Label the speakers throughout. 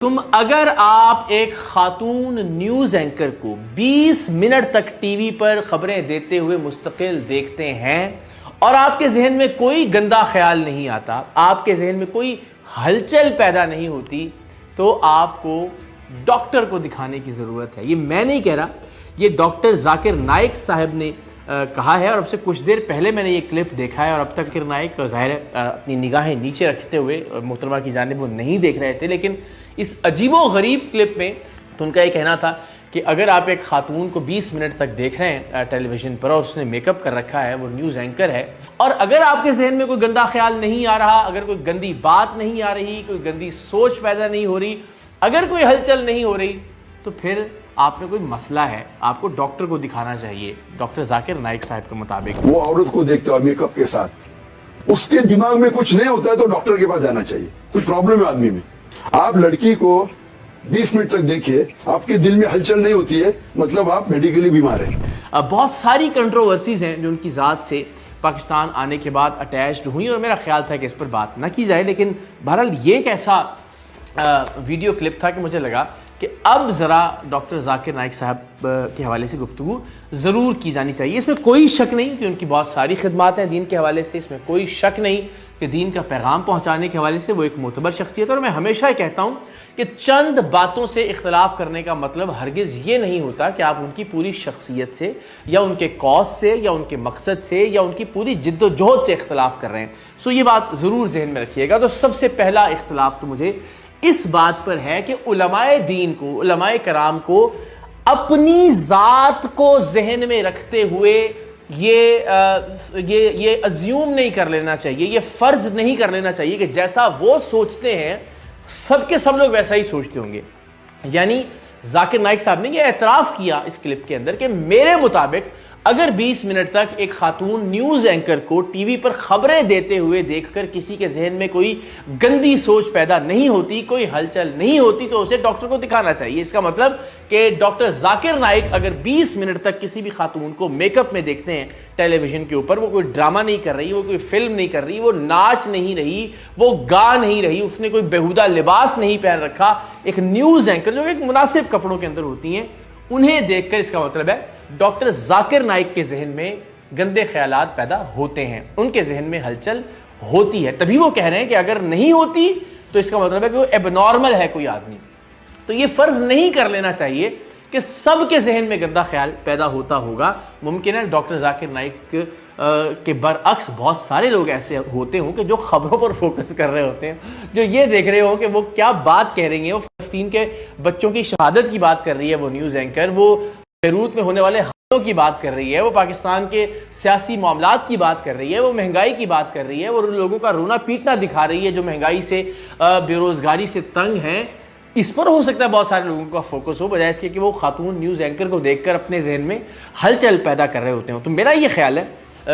Speaker 1: तुम अगर आप एक खातून न्यूज एंकर को 20 मिनट तक टीवी पर खबरें देते हुए मुस्तकिल देखते हैं और आपके जहन में कोई गंदा ख्याल नहीं आता, आपके जहन में कोई हलचल पैदा नहीं होती, तो आपको डॉक्टर को दिखाने की ज़रूरत है। ये मैं नहीं कह रहा, ये डॉक्टर जाकिर नाइक साहब ने कहा है और अब से कुछ देर पहले मैंने ये क्लिप देखा है और अब तक जाकिर नाइक ज़ाहिर अपनी निगाहें नीचे रखते हुए मोहतरमा की जानिब वो नहीं देख रहे थे, लेकिन इस अजीबो गरीब क्लिप में तो उनका ये कहना था कि अगर आप एक खातून को 20 मिनट तक देख रहे हैं टेलीविज़न पर और उसने मेकअप कर रखा है, वो न्यूज़ एंकर है, और अगर आपके जहन में कोई गंदा ख्याल नहीं आ रहा, अगर कोई गंदी बात नहीं आ रही, कोई गंदी सोच पैदा नहीं हो रही, अगर कोई हलचल नहीं हो रही, तो फिर आप में कोई मसला है, आपको डॉक्टर को दिखाना चाहिए। डॉक्टर जाकिर नाइक साहब के मुताबिक
Speaker 2: वो औरत को देखता है मेकअप के साथ, उसके दिमाग में कुछ नहीं होता है तो डॉक्टर के पास जाना चाहिए। कुछ प्रॉब्लम है आदमी में। आप लड़की को 20 मिनट तक देखिए, आपके दिल में हलचल नहीं होती है, मतलब आप मेडिकली बीमार हैं।
Speaker 1: बहुत सारी कंट्रोवर्सीज हैं जो उनकी ज़ात से पाकिस्तान आने के बाद अटैच्ड हुई और मेरा ख्याल था कि इस पर बात ना की जाए, लेकिन बहरहाल ये एक ऐसा वीडियो क्लिप था कि मुझे लगा कि अब ज़रा डॉक्टर जाकिर नाइक साहब के हवाले से गुफ्तगू ज़रूर की जानी चाहिए। इसमें कोई शक नहीं कि उनकी बहुत सारी खिदमात हैं दीन के हवाले से, इसमें कोई शक नहीं कि दीन का पैगाम पहुँचाने के हवाले से वो एक मोतबर शख्सियत है। और मैं हमेशा ही कहता हूँ कि चंद बातों से इख्तलाफ करने का मतलब हरगिज़ ये नहीं होता कि आप उनकी पूरी शख्सियत से या उनके कॉज से या उनके मकसद से या उनकी पूरी जिद्दोजहद से इख्तलाफ कर रहे हैं। सो ये बात ज़रूर जहन में रखिएगा। तो सबसे पहला इख्तलाफ तो मुझे इस बात पर है कि उलमाए दीन को, उलमाए कराम को अपनी ज़ात को जहन में रखते हुए ये अज्यूम नहीं कर लेना चाहिए, ये फ़र्ज नहीं कर लेना चाहिए कि जैसा वो सोचते हैं सबके सब लोग वैसा ही सोचते होंगे। यानी जाकिर नाइक साहब ने ये एतराफ़ किया इस क्लिप के अंदर कि मेरे मुताबिक अगर 20 मिनट तक एक खातून न्यूज़ एंकर को टीवी पर खबरें देते हुए देखकर किसी के जहन में कोई गंदी सोच पैदा नहीं होती, कोई हलचल नहीं होती, तो उसे डॉक्टर को दिखाना चाहिए। इसका मतलब कि डॉक्टर जाकिर नाइक अगर 20 मिनट तक किसी भी खातून को मेकअप में देखते हैं टेलीविज़न के ऊपर, वो कोई ड्रामा नहीं कर रही, वो कोई फिल्म नहीं कर रही, वो नाच नहीं रही, वो गा नहीं रही, उसने कोई बेहुदा लिबास नहीं पहन रखा, एक न्यूज़ एंकर जो एक मुनासिब कपड़ों के अंदर होती हैं, उन्हें देखकर इसका मतलब है डॉक्टर जाकिर नाइक के जहन में गंदे ख्यालात पैदा होते हैं, उनके जहन में हलचल होती है। तभी वो कह रहे हैं कि अगर नहीं होती तो इसका मतलब है कि वो एबनॉर्मल है कोई आदमी। तो ये फर्ज नहीं कर लेना चाहिए कि सबके जहन में गंदा ख्याल पैदा होता होगा। मुमकिन है डॉक्टर जाकिर नाइक के बरअक्स बहुत सारे लोग ऐसे होते हों कि जो खबरों पर फोकस कर रहे होते हैं, जो ये देख रहे हो कि वो क्या बात कह रही है, वो फलस्तीन के बच्चों की शहादत की बात कर रही है वो न्यूज़ एंकर, वो बेरूत में होने वाले हमलों की बात कर रही है, वो पाकिस्तान के सियासी मामलात की बात कर रही है, वो महंगाई की बात कर रही है, वो लोगों का रोना पीटना दिखा रही है जो महंगाई से, बेरोज़गारी से तंग हैं। इस पर हो सकता है बहुत सारे लोगों का फोकस हो, बजाय इसके कि वो खातून न्यूज़ एंकर को देखकर अपने जहन में हलचल पैदा कर रहे होते हैं। तो मेरा ये ख्याल है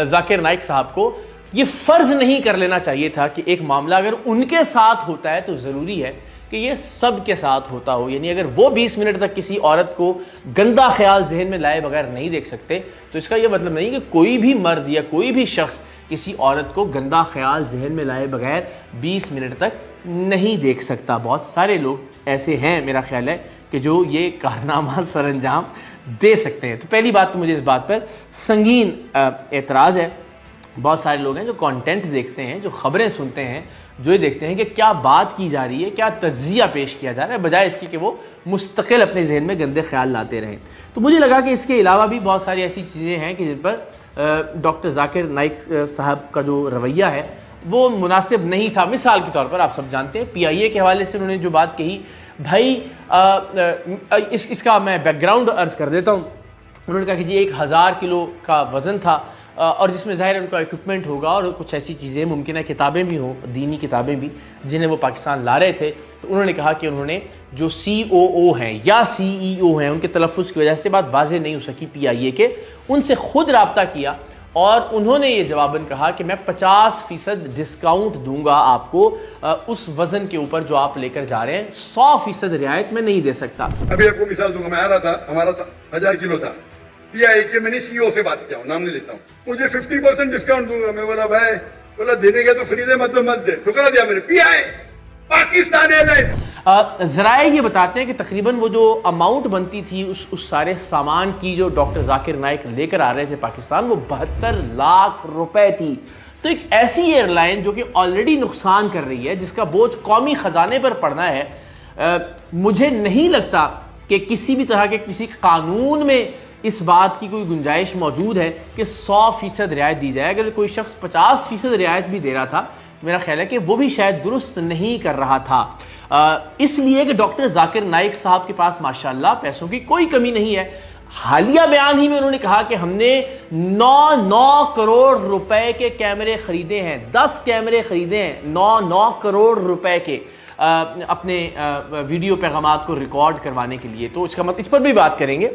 Speaker 1: जाकिर नाइक साहब को ये फ़र्ज़ नहीं कर लेना चाहिए था कि एक मामला अगर उनके साथ होता है तो ज़रूरी है कि ये सब के साथ होता हो। यानी अगर वो 20 मिनट तक किसी औरत को गंदा ख्याल जहन में लाए बगैर नहीं देख सकते, तो इसका ये मतलब नहीं कि कोई भी मर्द या कोई भी शख्स किसी औरत को गंदा ख्याल जहन में लाए बगैर 20 मिनट तक नहीं देख सकता। बहुत सारे लोग ऐसे हैं, मेरा ख्याल है, कि जो ये कारनामा सरअंजाम दे सकते हैं। तो पहली बात तो मुझे इस बात पर संगीन एतराज़ है। बहुत सारे लोग हैं जो कंटेंट देखते हैं, जो खबरें सुनते हैं, जो ये देखते हैं कि क्या बात की जा रही है, क्या तज्जिया पेश किया जा रहा है, बजाय इसके कि वो मुस्तकिल अपने जहन में गंदे ख्याल लाते रहें। तो मुझे लगा कि इसके अलावा भी बहुत सारी ऐसी चीज़ें हैं कि जिन पर डॉक्टर जाकिर नाइक साहब का जो रवैया है वो मुनासिब नहीं था। मिसाल के तौर पर आप सब जानते हैं PIA के हवाले से उन्होंने जो बात कही, भाई इसका मैं बैकग्राउंड अर्ज़ कर देता हूँ। उन्होंने कहा कि जी 1000 किलो का वज़न था और जिसमें ज़ाहिर उनका इक्विपमेंट होगा और कुछ ऐसी चीज़ें, मुमकिन है किताबें भी हों, दीनी किताबें भी, जिन्हें वो पाकिस्तान ला रहे थे। तो उन्होंने कहा कि उन्होंने जो COO हैं या CEO हैं, उनके तलफ़ुज़ की वजह से बात वाज़ेह नहीं हो सकी PIA के, उनसे ख़ुद रब्ता किया और उन्होंने ये जवाबन कहा कि मैं 50% डिस्काउंट दूंगा आपको उस वज़न के ऊपर जो आप लेकर जा रहे हैं, 100% रियायत में नहीं दे सकता।
Speaker 3: अभी आपको मिसाल दूंगा, मैं आ रहा था, हमारा 1000 किलो था, PIA के मैंने CEO से बात किया, नाम नहीं लेता हूँ, मुझे 50% डिस्काउंट दूंगा। मैं बोला भाई, बोला देने के तो फ्री दे, मतलब मत दे। ठुकरा दिया मेरे PIA पाकिस्तान एयरलाइन।
Speaker 1: ज़राए ये बताते हैं कि तकरीबन वो जो अमाउंट बनती थी उस सारे सामान की जो डॉक्टर जाकिर नाइक लेकर आ रहे थे पाकिस्तान, वो 72 लाख रुपए थी। तो एक ऐसी एयरलाइन जो कि ऑलरेडी नुकसान कर रही है, जिसका बोझ कौमी खजाने पर पड़ना है, मुझे नहीं लगता कि किसी भी तरह के किसी कानून में इस बात की कोई गुंजाइश मौजूद है कि 100% रियायत दी जाए। अगर कोई शख्स 50% रियायत भी दे रहा था, मेरा ख्याल है कि वो भी शायद दुरुस्त नहीं कर रहा था। इसलिए कि डॉक्टर जाकिर नाइक साहब के पास माशाल्लाह पैसों की कोई कमी नहीं है। हालिया बयान ही में उन्होंने कहा कि हमने 9 करोड़ रुपए के कैमरे खरीदे हैं, 10 कैमरे खरीदे हैं 9 करोड़ रुपए के, अपने वीडियो पैगामात को रिकॉर्ड करवाने के लिए। तो इसका मतलब, इस पर भी बात करेंगे,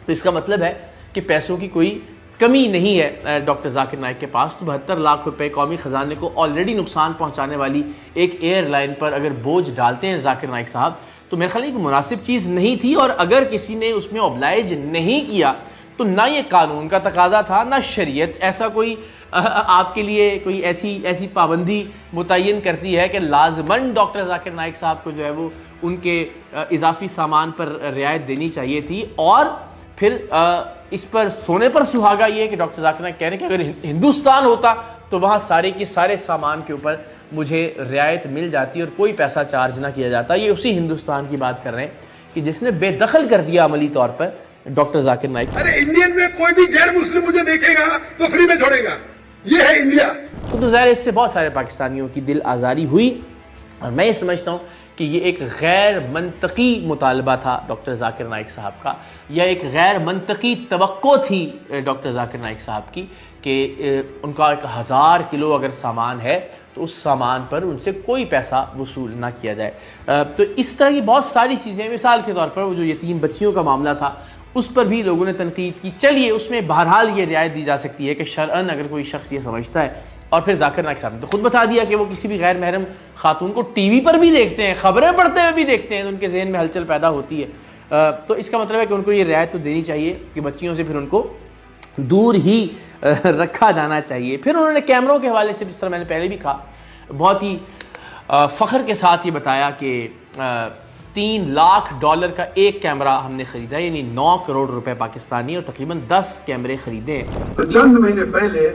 Speaker 1: तो इसका मतलब है कि पैसों की कोई कमी नहीं है डॉक्टर जाकिर नाइक के पास। तो 72 लाख रुपए कौमी खजाने को ऑलरेडी नुकसान पहुंचाने वाली एक एयरलाइन पर अगर बोझ डालते हैं जाकिर नाइक साहब, तो मेरे ख्याल में मुनासिब चीज़ नहीं थी। और अगर किसी ने उसमें ऑब्लाइज नहीं किया तो ना ये कानून का तकाजा था, ना शरीयत ऐसा कोई आपके लिए कोई ऐसी पाबंदी मुतय्यन करती है कि लाजमन डॉक्टर जाकिर नाइक साहब को जो है वो उनके इजाफी सामान पर रियायत देनी चाहिए थी। और फिर इस पर सोने पर सुहागा ये कि डॉक्टर जाकिर नाइक कह रहे हैं कि अगर हिंदुस्तान होता तो वहाँ सारे के सारे सामान के ऊपर मुझे रियायत मिल जाती और कोई पैसा चार्ज ना किया जाता। ये उसी हिंदुस्तान की बात कर रहे हैं कि जिसने बेदखल कर दिया अमली तौर पर डॉक्टर जाकिर नाइक।
Speaker 3: अरे इंडियन में कोई भी गैर मुस्लिम मुझे देखेगा तो फ्री में छोड़ेगा, ये है इंडिया।
Speaker 1: तो ज़ाहिर इससे बहुत सारे पाकिस्तानियों की दिल आज़ारी हुई और मैं ये समझता हूँ कि ये एक गैर मंतकी मुतालबा था डॉक्टर जाकिर नाइक साहब का, या एक गैर मंतकी तवक्को थी डॉक्टर जाकिर नाइक साहब की कि उनका 1000 किलो अगर सामान है तो उस सामान पर उनसे कोई पैसा वसूल ना किया जाए। तो इस तरह की बहुत सारी चीज़ें, मिसाल के तौर पर वो जो यतीम बच्चियों का मामला था उस पर भी लोगों ने तनकीद की। चलिए उसमें बहरहाल ये रियायत दी जा सकती है कि शरअन अगर कोई शख्स ये समझता है, और फिर जाकिर नाइक साहब ने तो खुद बता दिया कि वो किसी भी गैर महरम खातून को टीवी पर भी देखते हैं, खबरें पढ़ते हुए भी देखते हैं, तो उनके जहन में हलचल पैदा होती है। तो इसका मतलब है कि उनको ये रियायत तो देनी चाहिए कि बच्चियों से फिर उनको दूर ही रखा जाना चाहिए। फिर उन्होंने कैमरों के हवाले से, जिस तरह मैंने पहले भी कहा, बहुत ही फ़ख्र के साथ ये बताया कि $3 लाख का एक कैमरा हमने खरीदा, यानी 9 करोड़ रुपए पाकिस्तानी, और तकरीबन 10 कैमरे खरीदे हैं।
Speaker 2: तो चंद महीने पहले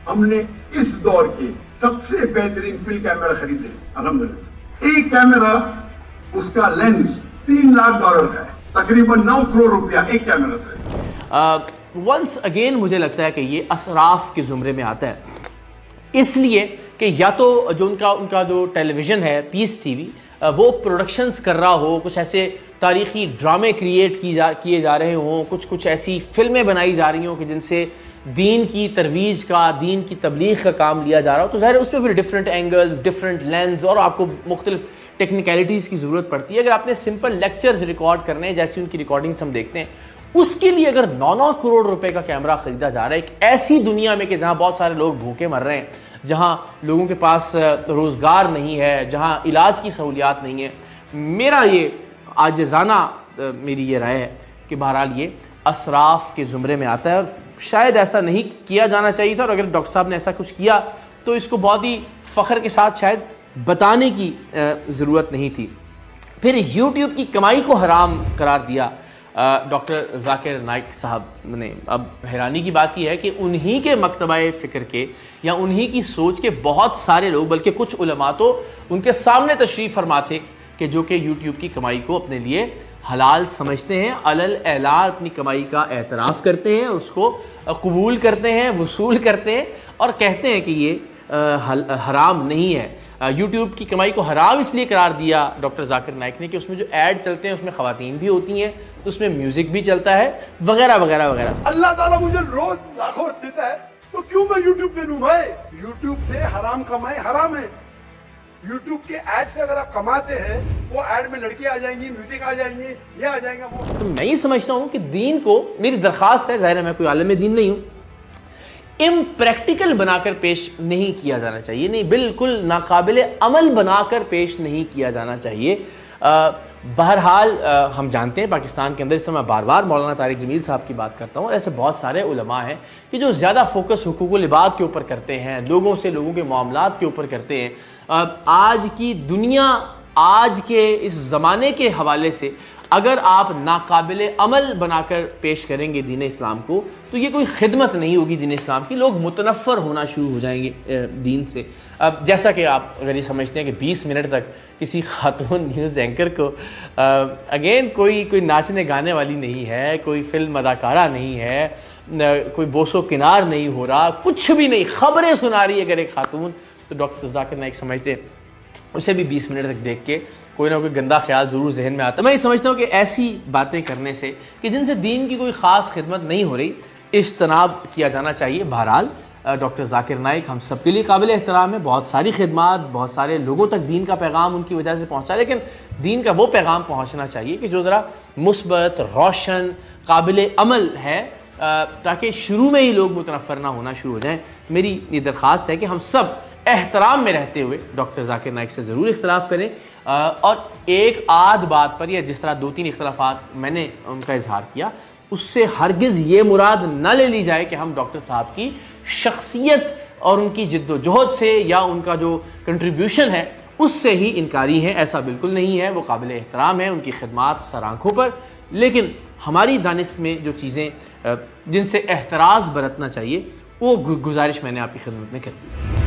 Speaker 2: हमने इस दौर के सबसे बेहतरीन फिल्म कैमरा खरीदे अल्हम्दुलिल्लाह। एक कैमरा, उसका लेंस $3 लाख का है, तकरीबन 9 करोड़ रुपया एक कैमरा से।
Speaker 1: वंस अगेन मुझे लगता है कि ये असराफ के जुमरे में आता है, इसलिए कि या तो जो उनका जो टेलीविज़न है पीस टीवी, वो प्रोडक्शंस कर रहा हो, कुछ ऐसे तारीख़ी ड्रामे क्रिएट किए जा रहे हों, कुछ ऐसी फिल्में बनाई जा रही हों कि जिनसे दीन की तरवीज का, दीन की तबलीग का काम लिया जा रहा हो। तो ज़ाहिर उसमें फिर डिफरेंट एंगल्स, डिफरेंट लेंस और आपको मुख्तलिफ टेक्निकलिटीज़ की ज़रूरत पड़ती है। अगर आपने सिंपल लेक्चर्स रिकॉर्ड करने हैं, जैसी उनकी रिकॉर्डिंग्स हम देखते हैं, उसके लिए अगर 9 करोड़ रुपए का कैमरा खरीदा जा रहा है एक ऐसी दुनिया में कि जहाँ बहुत सारे लोग भूखे मर रहे हैं, जहाँ लोगों के पास रोज़गार नहीं है, जहाँ इलाज की सहूलियात नहीं है, मेरा ये आजिज़ाना मेरी ये राय है कि बहरहाल ये असराफ के ज़ुमरे में आता है और शायद ऐसा नहीं किया जाना चाहिए था। और अगर डॉक्टर साहब ने ऐसा कुछ किया तो इसको बहुत ही फ़ख्र के साथ शायद बताने की ज़रूरत नहीं थी। फिर यूट्यूब की कमाई को हराम करार दिया डॉक्टर जाकिर नाइक साहब ने। अब हैरानी की बात यह है कि उन्हीं के मकतबा फ़िक्र के या उन्हीं की सोच के बहुत सारे लोग, बल्कि कुछ उलमा तो उनके सामने तशरीफ़ फरमा थे कि जो कि यूट्यूब की कमाई को अपने लिए हलाल समझते हैं, अलल ऐलान अपनी कमाई का एतराफ़ करते हैं, उसको कबूल करते हैं, वसूल करते हैं और कहते हैं कि ये हराम नहीं है। यूट्यूब की कमाई को हराम इसलिए करार दिया डॉक्टर जाकिर नाइक ने कि उसमें जो ऐड चलते हैं उसमें ख़वातीन भी होती हैं, उसमें म्यूज़िक भी चलता है, वगैरह वगैरह वगैरह।
Speaker 2: अल्लाह ताला मुझे रोज लाखों देता है तो क्यों मैं यूट्यूब दे दूं भाई? यूट्यूब से हराम कमाई हराम है। यूट्यूब के ऐड से अगर आप कमाते हैं, वो ऐड में लड़की आ जाएंगी, म्यूजिक आ जाएंगे, ये आ जाएगा वो।
Speaker 1: तो मैं ये समझता हूँ कि दीन को, मेरी दरख्वास्त है, ज़ाहिर है मैं कोई आलम दीन नहीं हूँ, इम्प्रैक्टिकल बनाकर पेश नहीं किया जाना चाहिए, नहीं, बिल्कुल नाकाबिल अमल बनाकर पेश नहीं किया जाना चाहिए। बहरहाल हम जानते हैं पाकिस्तान के अंदर, इस समय मैं बार बार मौलाना तारिक जमील साहब की बात करता हूँ और ऐसे बहुत सारे उलमा हैं कि जो ज़्यादा फोकस हुकूकुल इबाद के ऊपर करते हैं, लोगों से, लोगों के मामलात के ऊपर करते हैं। आज की दुनिया आज के इस ज़माने के हवाले से अगर आप नाकाबिल अमल बनाकर पेश करेंगे दीन इस्लाम को, तो ये कोई खिदमत नहीं होगी दीन इस्लाम की। लोग मुतनफ़र होना शुरू हो जाएंगे दीन से। अब जैसा कि आप अगर ये समझते हैं कि 20 मिनट तक किसी खातून न्यूज़ एंकर को अगेन कोई नाचने गाने वाली नहीं है, कोई फिल्म अदाकारा नहीं है, कोई बोसो किनार नहीं हो रहा, कुछ भी नहीं, ख़बरें सुना रही है अगर एक खातून, तो डॉक्टर जाकिर नाइक समझते हैं उसे भी 20 मिनट तक देख के कोई ना कोई गंदा ख्याल ज़रूर जहन में आता है। मैं ये समझता हूँ कि ऐसी बातें करने से कि जिनसे दीन की कोई ख़ास खिदमत नहीं हो रही, इज्तनाब किया जाना चाहिए। बहरहाल डॉक्टर जाकिर नाइक हम सबके लिए काबिल एहतराम है, बहुत सारी खिदमात, बहुत सारे लोगों तक दीन का पैगाम उनकी वजह से पहुँचा, लेकिन दीन का वो पैगाम पहुँचना चाहिए कि जो ज़रा मुस्बत, रोशन, काबिल अमल है, ताकि शुरू में ही लोग मुतनफ़र ना होना शुरू हो जाएँ। मेरी ये दरख्वास्त है कि हम सब एहतराम में रहते हुए डॉक्टर जाकिर नाइक से ज़रूर इख्तलाफ करें, और एक आध बात पर, या जिस तरह 2-3 इख्तलाफात मैंने उनका इजहार किया, उससे हरगिज़ ये मुराद न ले ली जाए कि हम डॉक्टर साहब की शख्सियत और उनकी जिद्दोजहद से या उनका जो कंट्रीब्यूशन है उससे ही इनकारी हैं। ऐसा बिल्कुल नहीं है, वो काबिल एहतराम है, उनकी खिदमात सर आँखों पर, लेकिन हमारी दानिश में जो चीज़ें जिनसे एहतराज़ बरतना चाहिए, वो गुजारिश मैंने आपकी खिदमत में कर दी।